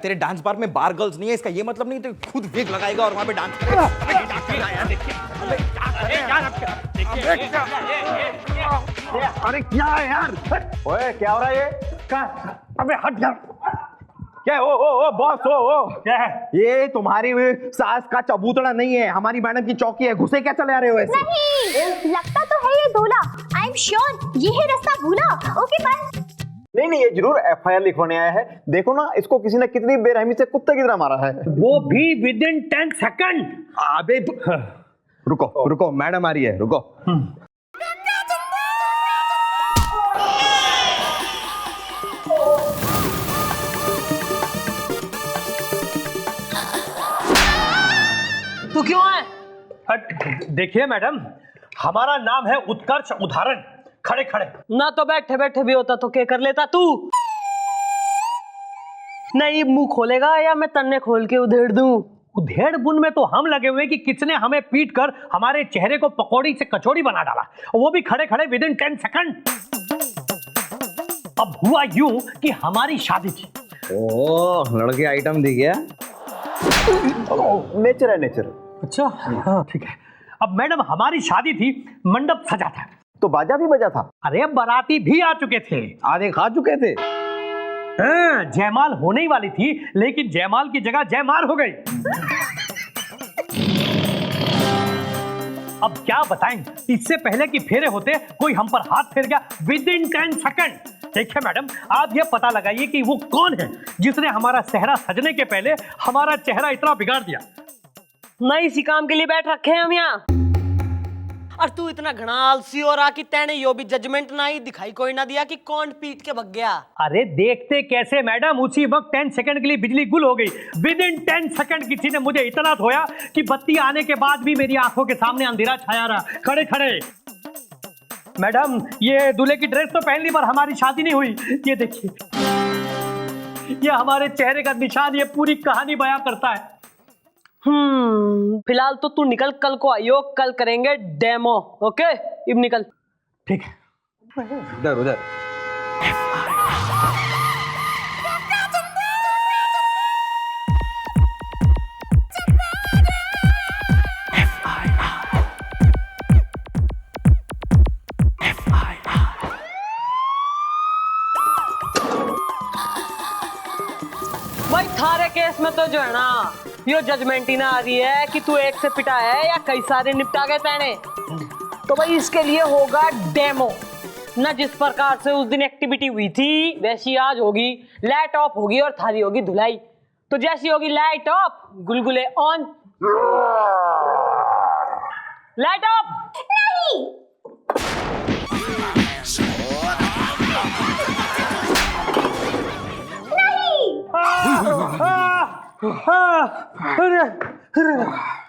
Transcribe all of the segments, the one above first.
तेरे dance bar में बार girls नहीं है, इसका ये मतलब नहीं तो खुद विग लगाएगा और वहां पे डांस करेगा। अरे क्या है यार? ओए क्या हो रहा है ये? क्या? अबे हट यार। क्या? ओ बॉस ओ क्या है ये? तुम्हारी सास का चबूतरा नहीं है, हमारी मैडम की चौकी है। घुसे क्या चले आ रहे हो ऐसे? नहीं, लगता तो है ये दूल्हा। आई एम श्योर ये है रास्ता भूला। Okay bye. नहीं ये जरूर एफआईआर लिखवाने आया है। देखो ना इसको किसी ने कितनी बेरहमी से कुत्ते की तरह मारा है। वो भी विद इन 10 सेकंड। अबे रुको मैडम आ रही है, रुको। तू क्यों है? देखिए मैडम, हमारा नाम है उत्कर्ष उदाहरण। खड़े खड़े ना तो बैठे बैठे भी होता तो क्या कर लेता तू? नहीं मुंह खोलेगा या मैं तन्ने खोल के उधेड़ दूं? उधेड़ बुन में तो हम लगे हुए कि किसने हमें पीट कर हमारे चेहरे को पकौड़ी से कचौड़ी बना डाला, वो भी खड़े खड़े विद इन 10 सेकंड। अब हुआ यूं कि हमारी शादी थी। ओ लड़के आइटम दी गया। नेचर है नेचर। अच्छा हाँ ठीक है। अब मैडम हमारी शादी थी, मंडप सजा था तो बाजा भी बजा था। अरे बाराती भी आ चुके थे, आधे खा चुके थे। हाँ, जयमाल होने ही वाली थी लेकिन जयमाल की जगह जयमार हो गई। अब क्या बताएं, इससे पहले कि फेरे होते कोई हम पर हाथ फेर गया विद इन 10 सेकंड। देखिए मैडम, आप ये पता लगाइए कि वो कौन है जिसने हमारा सेहरा सजने के पहले हमारा चेहरा इतना बिगाड़ दिया। नहीं इसी काम के लिए बैठ रखे हैं हम यहाँ। और तू इतना घना आलसी हो रहा कि तैने यो भी जजमेंट ना ही दिखाई कोई ना दिया कि कौन पीट के भग गया। अरे देखते कैसे मैडम, उसी वक्त 10 सेकंड के लिए बिजली गुल हो गई। विद इन 10 सेकंड किसी ने मुझे इतना धोया कि बत्ती आने के बाद भी मेरी आंखों के सामने अंधेरा छाया रहा। खड़े खड़े मैडम, ये दूल्हे की ड्रेस तो पहन ली पर हमारी शादी नहीं हुई। ये देखिए, ये हमारे चेहरे का निशान ये पूरी कहानी बयां करता है। फिलहाल तो तू निकल, कल को आइयो, कल करेंगे डेमो। ओके अब निकल। ठीक है। उधर उधर। भाई थारे केस में तो जो है ना यो जजमेंट ही ना आ रही है कि तू एक से पिटा है या कई सारे निपटा गए तेने। तो भाई इसके लिए होगा डेमो ना। जिस प्रकार से उस दिन एक्टिविटी हुई थी वैसी आज होगी। लाइट ऑफ होगी और थारी होगी धुलाई। तो जैसी होगी लाइट ऑफ, गुलगुले ऑन। Light off. नहीं।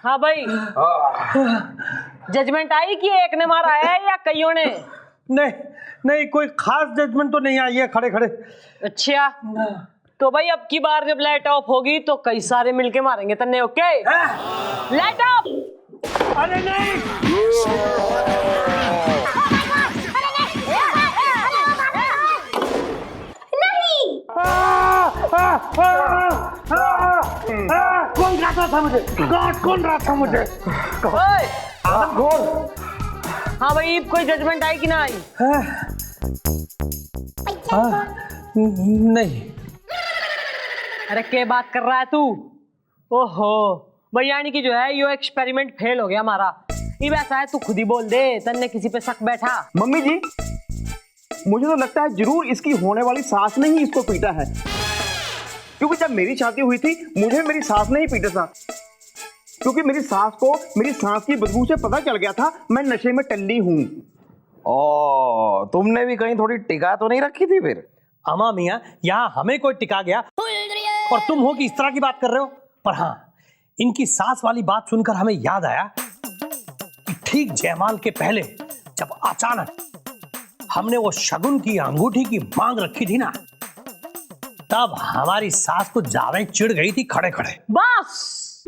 हाँ भाई, जजमेंट आई कि एक ने मारा है या कईयों ने? नहीं नहीं, कोई खास जजमेंट तो नहीं आई है। खड़े खड़े। अच्छा तो भाई अब की बार जब लाइट ऑफ होगी तो कई सारे मिलके मारेंगे तन्ने। Okay light of. अरे नहीं, कौन रहा था मुझे? कौन रहा था मुझे? हाँ भाई, कोई जजमेंट आई कि ना आई? नहीं। अरे क्या बात कर रहा है तू? ओहो भाई, यानी कि जो है यो एक्सपेरिमेंट फेल हो गया हमारा। ये वैसा है, तू खुद ही बोल दे, तन्ने किसी पे शक बैठा? मम्मी जी, मुझे तो लगता है जरूर इसकी होने वाली सास ने ही इसको पीटा है, क्योंकि जब मेरी शादी हुई थी मुझे मेरी सास ने ही पीटा था। क्योंकि मेरी सास को मेरी सांस की बदबू से पता चल गया था मैं नशे में टल्ली हूं। ओ, तुमने भी कहीं थोड़ी टिका तो नहीं रखी थी फिर? अमा मियाँ, यहाँ हमें कोई टिका गया और तुम हो कि इस तरह की बात कर रहे हो। पर हाँ, इनकी सास वाली बात सुनकर हमें याद आया कि ठीक जयमाल के पहले जब अचानक हमने वो शगुन की अंगूठी की मांग रखी थी ना, तब हमारी सास को ज्यादा चिढ़ गई थी खड़े खड़े। बस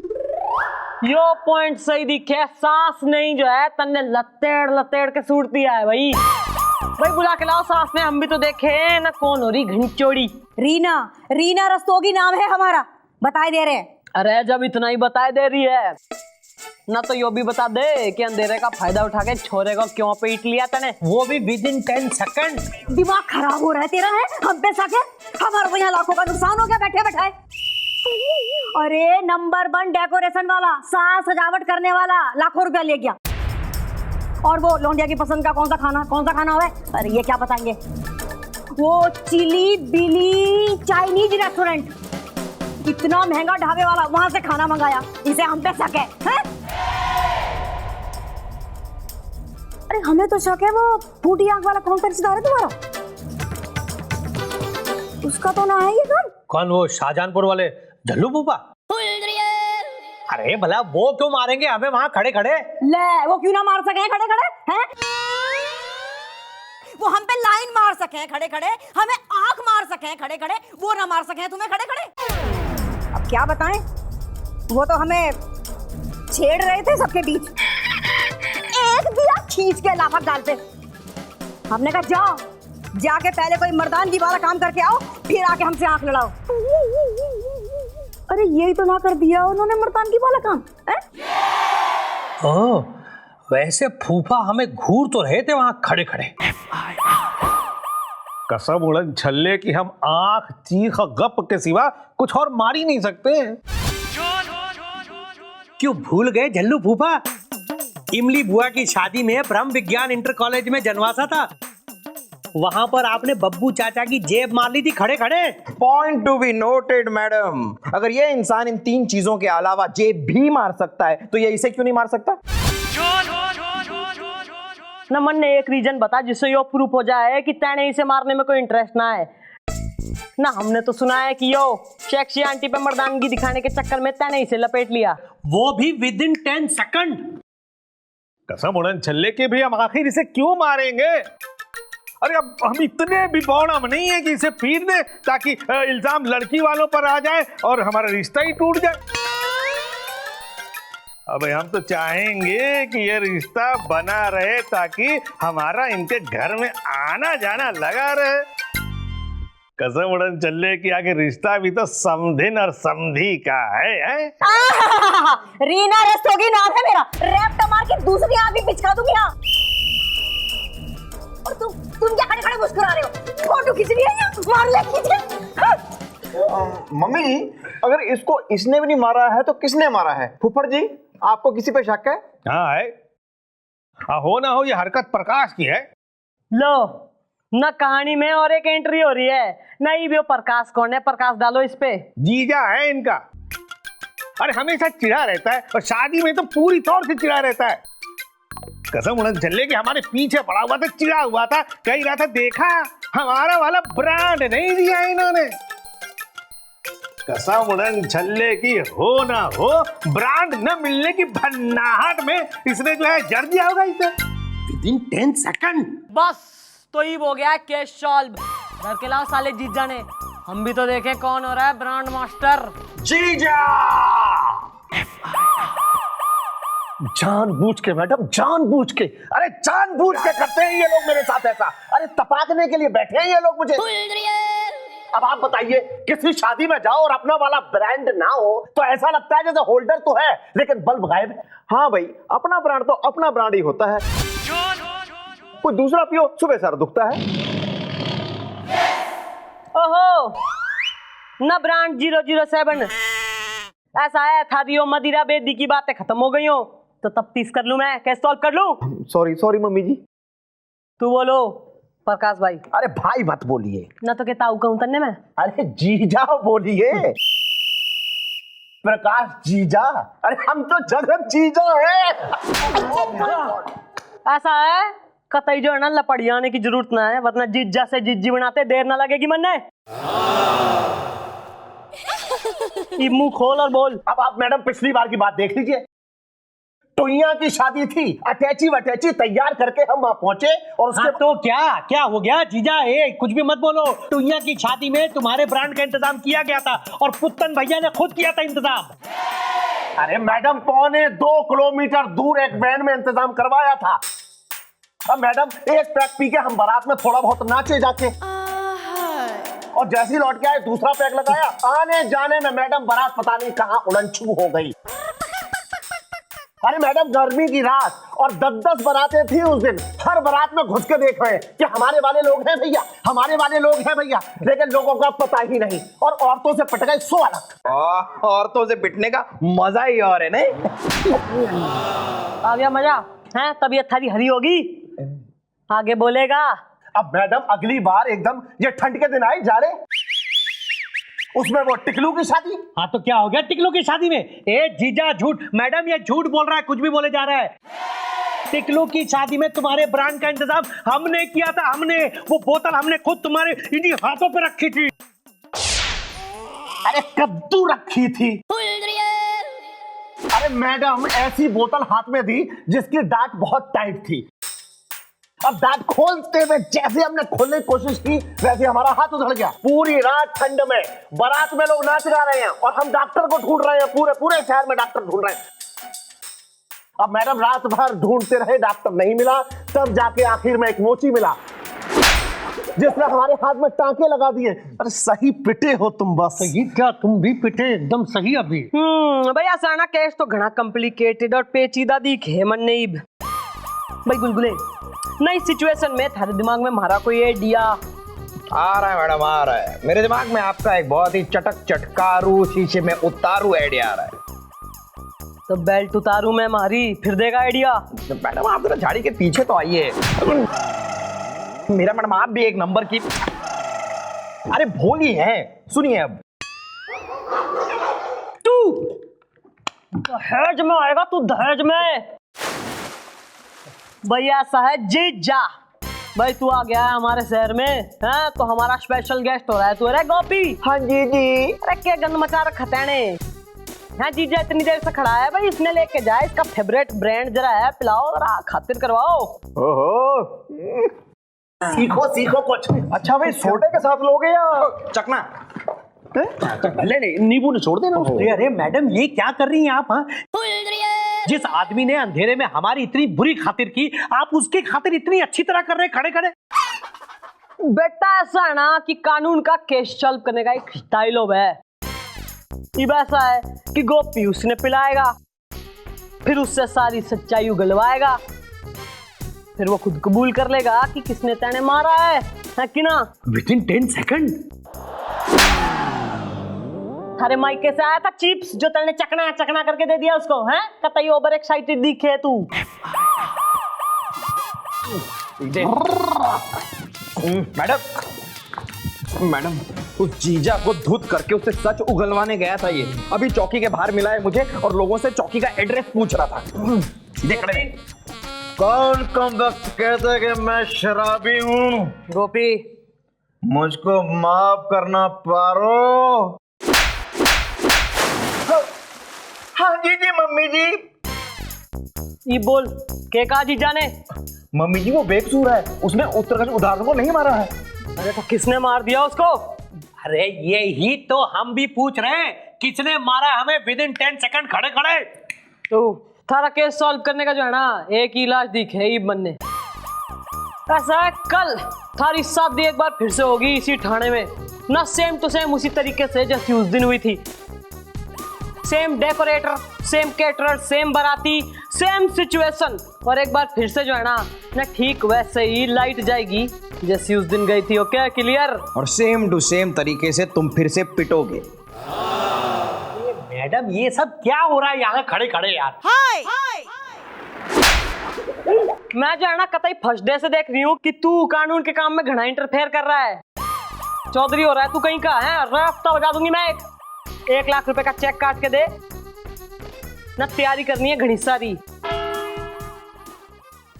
यो पॉइंट सही दिखे। सास नहीं जो है तन्ने लतेड़ लतेड़ के सूट दिया है भाई। भाई बुला के लाओ सास में, हम भी तो देखे ना कौन हो रही घनी चोड़ी। रीना, रीना रस्तोगी नाम है हमारा, बताए दे रहे हैं। अरे जब इतना ही बताए दे रही है ना तो यो भी बता दे कि अंधेरे का फायदा उठा के छोरे को क्यों पीट लिया तने, वो भी विद इन 10 सेकंड। दिमाग खराब हो रहा है तेरा, है हम पे सके, हमारे को यहाँ लाखों का नुकसान हो गया बैठे बैठाए। अरे नंबर 1 डेकोरेशन वाला, साज सजावट करने वाला लाखों रुपया ले गया। और वो लौंडिया की पसंद का कौन सा खाना है? अरे ये क्या बताएंगे, वो चिली बिली चाइनीज रेस्टोरेंट, इतना महंगा ढाबे वाला, वहां से खाना मंगाया, इसे हम पे शक है? अरे हमें तो शक है वो फूटी आंख वाला कौन सा रिश्तेदार है तुम्हारा, उसका तो ना है ये कौन? वो शाहजहानपुर वाले झल्लू फूफा। अरे भला वो क्यों मारेंगे हमें वहां खड़े खड़े? ले वो क्यों ना मार सके खड़े खड़े हैं? वो हम पे लाइन मार सके खड़े खड़े, हमें आंख मार सके खड़े खड़े, वो ना मार सके तुम्हें खड़े खड़े। अब क्या बताएं, वो तो हमें छेड़ रहे थे सबके बीच, एक दिया खींच के लाफा डालते। हमने कहा जाओ, जाके पहले कोई मर्दानगी वाला काम करके आओ, फिर आके हमसे आंख लड़ाओ। अरे यही तो ना कर दिया उन्होंने मर्दानगी वाला काम है? ओह, वैसे फूफा हमें घूर तो रहे थे वहां खड़े खड़े। कसम उड़न छल्ले की हम आंख चीख गप के सिवा कुछ और मार ही नहीं सकते। क्यों भूल गए झल्लू फूफा, इमली बुआ की शादी में ब्रह्म विज्ञान इंटर कॉलेज में जनवासा था, वहां पर आपने बब्बू चाचा की जेब मार ली थी खड़े खड़े। Point to be noted madam, अगर ये इंसान इन 3 चीजों के अलावा जेब भी मार सकता है तो ये इसे क्यों नहीं मार सकता? ना मन ने एक रीजन बता जिससे यो प्रूफ हो जाए कि तैने इसे मारने में कोई इंटरेस्ट ना है ना। हमने तो सुना है कि यो सेक्सी आंटी पे मर्दानगी दिखाने के चक्कर में तैने इसे लपेट लिया, वो भी विद इन 10 सेकंड। कसम उड़न छल्ले के भी हम आखिर इसे क्यों मारेंगे? अरे अब हम इतने भी बौड़म नहीं है कि इसे पीट दे ताकि इल्जाम लड़की वालों पर आ जाए और हमारा रिश्ता ही टूट जाए। अब हम तो चाहेंगे कि ये रिश्ता बना रहे ताकि हमारा इनके घर में आना जाना लगा रहे। कसम उड़न चल्ले की आगे रिश्ता भी तो समधिन और समधी का है? रीना रस्तोगी नाम है मेरा, रैप मार के दूसरी आंख भी पिचका दूंगी। हाँ और तुम क्या खड़े खड़े मुस्कुरा रहे हो? फोटो खींच रही है या मार ले खींचे? मम्मी जी, अगर इसको इसने भी नहीं मारा है तो किसने मारा है? फुफड़ जी, आपको किसी पे शक है? हाँ है, हो ना हो ये हरकत प्रकाश की है। लो ना कहानी में और एक एंट्री हो रही है, नहीं भी वो प्रकाश कौन है, प्रकाश डालो इस पे। जीजा है इनका। अरे हमेशा चिढ़ा रहता है और शादी में तो पूरी तौर से चिढ़ा रहता है। कसम उड़न छल्ले के हमारे पीछे पड़ा हुआ था, चिढ़ा हुआ था, कह रहा था देखा हमारा वाला ब्रांड नहीं दिया इन्होंने। कसम उड़न छल्ले की हो ना हो ब्रांड न मिलने की भन्नाहट में इसने जो है जड़ दिया होगा इसे विद इन 10 सेकंड। बस तो ही हो गया केस सॉल्व। घर के लाओ साले जीजा ने, हम भी तो देखें कौन हो रहा है ब्रांड मास्टर। जीजा! जानबूझ के मैडम, जानबूझ के, अरे जानबूझ के करते हैं ये लोग मेरे साथ ऐसा। अरे तपाकने के लिए बैठे हैं ये लोग मुझे। अब आप बताइए, किसी शादी में जाओ और अपना वाला ब्रांड ना हो तो ऐसा लगता है जैसे होल्डर तो है लेकिन बल्ब गायब है। हाँ भाई, अपना ब्रांड तो अपना ब्रांड ही होता है, कोई दूसरा पियो सुबह सर दुखता है। ओहो ना ब्रांड 007 ऐसा है था दियो मदिरा बेदी की बातें खत्म हो गई हो तो तफ्तीश कर लूं मैं, कैसे सॉल्व कर लूं? सॉरी मम्मी जी। तू बोलो प्रकाश भाई। अरे भाई मत बोलिए ना तो कहता हूँ तन्ने में। अरे जीजा बोलिए, प्रकाश जीजा। अरे हम तो जगत जीजा है। ऐसा है कतई जो है ना लपड़ी आने की जरूरत ना है, वरना जिज्जा से जिज्जी बनाते देर ना लगेगी मन ने। मुंह खोल और बोल। अब आप मैडम पिछली बार की बात देख लीजिए, टोइया की शादी थी, अटैची वटैची तैयार करके हम वहां पहुंचे और उसके तो क्या हो गया जीजा? कुछ भी मत बोलो। टुइया की शादी में तुम्हारे ब्रांड का इंतजाम किया गया था और पुत्तन भैया ने खुद किया था इंतजाम। अरे मैडम, 1.25 किलोमीटर दूर एक वैन में इंतजाम करवाया था। अब मैडम एक पैक पी के हम बारात में थोड़ा बहुत नाचे जाके, और जैसे ही लौट के आए दूसरा पैक लगाया, आने जाने में मैडम बारात पता नहीं कहां उड़नछू हो गई। अरे मैडम गर्मी की रात और 10-10 बारातें थी उस दिन, हर बारात में घुस के देख रहे हैं कि हमारे वाले लोग हैं भैया, हमारे वाले लोग हैं भैया, लेकिन लोगों का पता ही नहीं, और औरतों से पट गए 100 अलग। औरतों से पिटने का मजा ही और है नहीं? आ गया मजा है, तबीयत थारी हरी होगी, आगे बोलेगा। अब मैडम अगली बार एकदम ये ठंड के दिन आए जा रहे, उसमें वो टिकलू की शादी। हाँ तो क्या हो गया टिकलू की शादी में? ए जीजा झूठ, मैडम ये झूठ बोल रहा है, कुछ भी बोले जा रहा है। टिकलू की शादी में तुम्हारे ब्रांड का इंतजाम हमने किया था, हमने वो बोतल हमने खुद तुम्हारे इन्हीं हाथों पे रखी थी। अरे कद्दू रखी थी। अरे मैडम ऐसी बोतल हाथ में दी जिसकी डाट बहुत टाइट थी, अब दांत खोलते हुए जैसे हमने खोलने की कोशिश की वैसे हमारा हाथ उधड़ गया। पूरी रात ठंड में बारात में लोग नाच गा रहे हैं और हम डॉक्टर को ढूंढ रहे हैं, पूरे पूरे शहर में डॉक्टर ढूंढ रहे हैं। अब मैडम रात भर ढूंढते रहे, डॉक्टर नहीं मिला, तब जाके आखिर में एक मोची मिला जिसने हमारे हाथ में टांके लगा दिए। अरे सही पिटे हो तुम बस। ये क्या तुम भी पिटे एकदम सही अभी। भैया साना केस तो घना कॉम्प्लिकेटेड और पेचीदा दिखे मन नहीं भाई। गुलगुले नई सिचुएशन में थारे दिमाग में मारा कोई आइडिया आ रहा है मैडम, आ रहा है मेरे दिमाग में आपका एक बहुत ही चटक चटकारू शीशे में उतारू आइडिया आ रहा है। तो बेल्ट उतारू मैं मारी फिर देगा आइडिया। मैडम आप जरा झाड़ी के पीछे तो आइए। मेरा मैडम आप भी एक नंबर की, अरे भोली है, सुनिए अब। तू दहेज में आएगा, तू दहेज में। भैया साहब जीजा भाई तू आ गया है हमारे शहर में, हैं तो हमारा स्पेशल गेस्ट हो रहा है तू। अरे गोपी। हाँ जी जी। अरे क्या गंद मचा रखा तैने। हाँ जीजा इतनी देर से खड़ा है भाई, इसने लेके जाए, इसका फेवरेट ब्रांड जरा है, पिलाओ जरा, खातिर करवाओ। ओहो सीखो सीखो कुछ। अच्छा भाई सोडे के साथ लोगे या चकना? नहीं नींबू ने छोड़ देना उसको। अरे मैडम ये क्या कर रही हैं आप? हाँ जिस आदमी ने अंधेरे में हमारी इतनी बुरी खातिर की, आप उसकी खातिर इतनी अच्छी तरह कर रहे हैं खड़े खड़े। बेटा ऐसा है ना कि कानून का केस सॉल्व करने का एक स्टाइल है। ये वैसा है कि गोपी उसने पिलाएगा, फिर उससे सारी सच्चाई उगलवाएगा, फिर वो खुद कबूल कर लेगा कि किसने तेने मारा है कि ना। Within 10 second. थारे माइके से आया था चिप्स जो तेने चकना चकना करके दे दिया उसको, हैं? कतई ओवर एक्साइटेड दिखे तू। मैडम उस जीजा को धुत करके उससे सच उगलवाने गया था ये, अभी चौकी के बाहर मिला है मुझे और लोगों से चौकी का एड्रेस पूछ रहा था। देख रहे कौन कम वक्त कहता है कि मैं शराबी हूँ? गोपी मुझको माफ करना पारो। हाँ जी जी मम्मी जी। ये बोल के कहा जीजा ने? मम्मी जी वो बेकसूर है, उसने उत्तरकाशी उदाहरण को नहीं मारा है। अरे तो किसने मार दिया उसको? अरे ये ही तो हम भी पूछ रहे हैं, किसने मारा हमें विदिन 10 सेकंड खड़े खड़े। तो थारा केस सॉल्व करने का जो है ना एक ही इलाज दिखे ही बनने। ऐसा है कल थारी शादी एक बार फिर से होगी इसी थाने में ना, सेम टू सेम उसी तरीके से जैसी उस दिन हुई थी। Same decorator, same caterer, same बाराती, सेम सिचुएशन, और एक बार फिर से जो है ना ठीक वैसे ही लाइट जाएगी जैसी उस दिन गई थी। Okay clear? और सेम टू सेम तरीके से तुम फिर से पिटोगे। मैडम ये सब क्या हो रहा है यहाँ खड़े खड़े यार? मैं जो है ना कतई फर्स्ट डे से देख रही हूँ कि तू कानून के काम में घना इंटरफेयर कर रहा है। चौधरी हो रहा है तू कहीं का है। रास्ता लगा दूंगी मैं। 1 लाख रुपए का चेक काट के दे ना, तैयारी करनी है घनी सारी।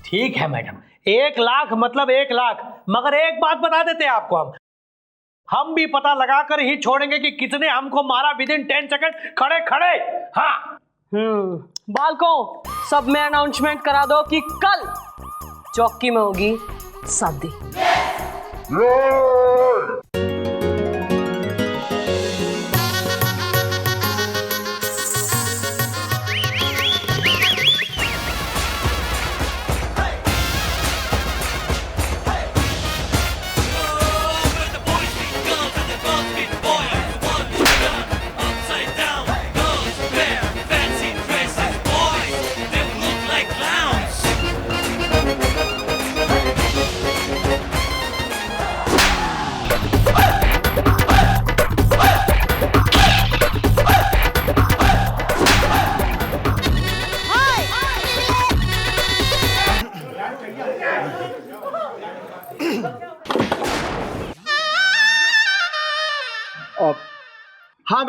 ठीक है मैडम, 1 लाख मतलब 1 लाख, मगर एक बात बता देते हैं आपको, हम भी पता लगा कर ही छोड़ेंगे कि किसने हमको मारा विदिन 10 सेकंड खड़े खड़े। हाँ बालकों सब में अनाउंसमेंट करा दो कि कल चौकी में होगी शादी।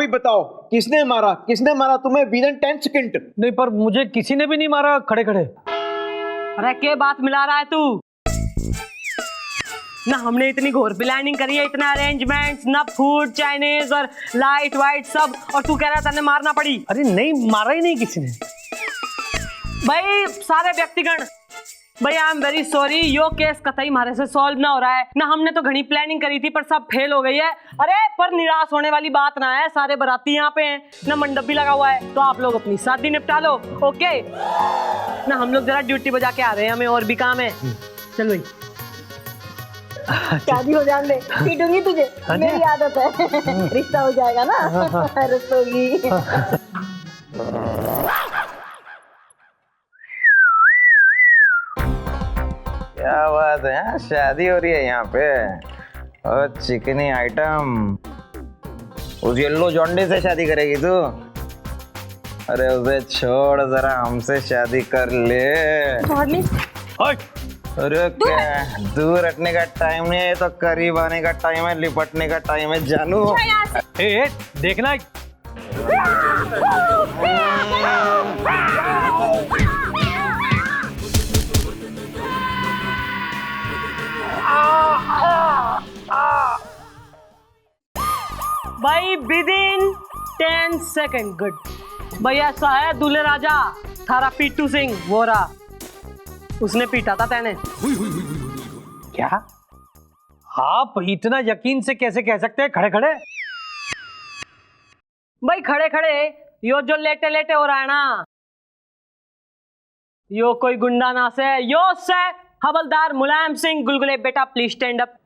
भी बताओ, किसने मारा तुम्हें विद इन 10 सेकंड? नहीं पर मुझे किसी ने भी नहीं मारा खड़े खड़े। अरे क्या बात मिला रहा है तू? ना हमने इतनी घोर प्लानिंग करी है, इतना अरेंजमेंट्स, ना फूड चाइनीज और लाइट वाइट सब, और तू कह रहा था मारना पड़ी? अरे नहीं, मारा ही नहीं किसी ने भाई। सारे व्यक्तिगण भाई, I am very sorry, yo case कतई हमारे से सॉल्व ना हो रहा है ना। हमने तो घनी प्लानिंग करी थी पर सब फेल हो गई है। अरे पर निराश होने वाली बात ना है, सारे बाराती यहाँ पे हैं ना, मंडप भी लगा हुआ है, तो आप लोग अपनी शादी निपटा लो। ओके ना, हम लोग जरा ड्यूटी बजा के आ रहे हैं, हमें और भी काम है। चल भाई, शादी हो जाने दे, पीटूंगी तुझे, मेरी आदत है। रिश्ता हो जाएगा ना, रसोगी। क्या बात है, शादी हो रही है यहाँ पे। और चिकनी आइटम, उस येलो जोंडे से शादी करेगी तू? अरे उसे छोड़, जरा हमसे शादी कर ले। अरे क्या, दूर हटने का टाइम नहीं है, तो करीब आने का टाइम है, लिपटने का टाइम है जानू। ए, देखना भाई विद इन 10 सेकेंड। गुड भाई, ऐसा है दूल्हे राजा थारा पीटू सिंह वो रहा, उसने पीटा था तेने। क्या आप इतना यकीन से कैसे कह सकते हैं खड़े खड़े? भाई खड़े खड़े यो जो लेटे लेटे हो रहा है ना, यो कोई गुंडा ना से, यो से हवलदार मुलायम सिंह गुलगुले बेटा, please stand up.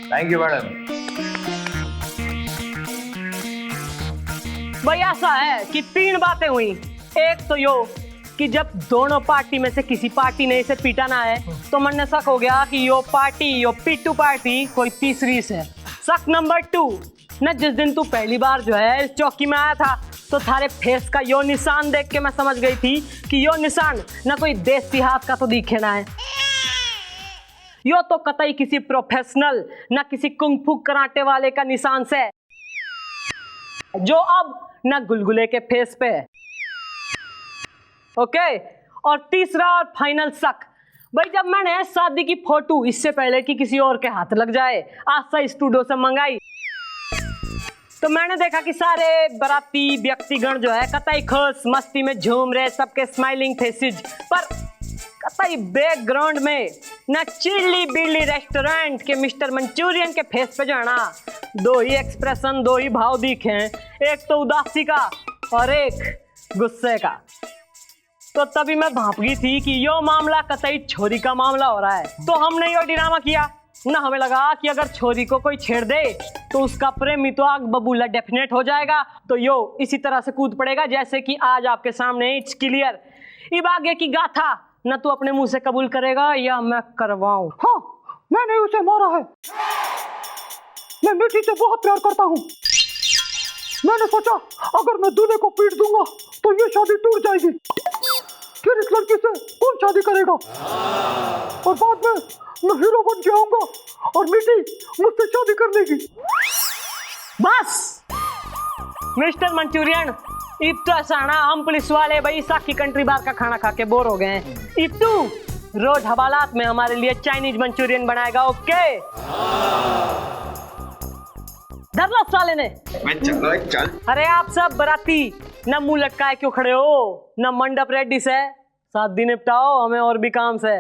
Thank you madam. भाई ऐसा है कि 3 बातें हुई। एक तो यो कि जब दोनों पार्टी में से किसी पार्टी ने इसे पीटा ना है, तो मन ने शक हो गया कि यो पार्टी, यो पीटू पार्टी कोई तीसरी से। शक नंबर 2 न, जिस दिन तू पहली बार जो है इस चौकी में आया था, तो थारे फेस का यो निशान देख के मैं समझ गई थी कि यो निशान न कोई देसी हाथ का तो दिखे ना है, यो तो कतई किसी प्रोफेशनल न किसी कुंग फू कराटे वाले का निशान से, जो अब न गुलगुले के फेस पे है। ओके, और तीसरा और फाइनल शक, भाई जब मैंने शादी की फोटो इससे पहले कि किसी और के हाथ लग जाए आशा स्टूडियो से मंगाई, तो मैंने देखा कि सारे बाराती व्यक्तिगण जो है कतई खुश मस्ती में झूम रहे, सबके स्माइलिंग फेसेस, पर कतई बैकग्राउंड में न चिल्ली बिल्ली रेस्टोरेंट के मिस्टर मंचूरियन के फेस पे जो है ना, 2 ही एक्सप्रेशन, 2 ही भाव दिखे हैं, एक तो उदासी का और एक गुस्से का। तो तभी मैं भांप गई थी कि यो मामला कतई छोरी का मामला हो रहा है, तो हमने यो ड्रामा किया ना। हमें लगा कि अगर छोरी को कोई छेड़ दे तो उसका प्रेमी तो आग बबूला डेफिनेट हो जाएगा, तो यो इसी तरह से कूद पड़ेगा जैसे कि आज आपके सामने। It's clear. इब आगे की गाथा न तू अपने मुंह से कबूल करेगा या मैं करवाऊं? हाँ, मैंने उसे मारा है। मैं मिठी से बहुत प्यार करता हूँ। मैंने सोचा अगर मैं दूल्हे को पीट दूंगा तो ये शादी टूट जाएगी, फिर इस लड़की से कौन शादी करेगा, और बाद में मैं हीरो बन के आऊंगा और मिठी मुझसे शादी कर लेगी। बस मिस्टर मंचूरियन, इब तो ऐसा ना, हम पुलिस वाले भाई साकी कंट्री बार का खाना खा के बोर हो गए हैं। इब तू रोज हवालात में हमारे लिए चाइनीज मंचूरियन बनाएगा। ओके, धरला साले ने। चल। अरे आप सब बराती न मुंह लटकाए क्यों खड़े हो, न मंडप रेडी से, शादी निपटाओ, हमें और भी काम से।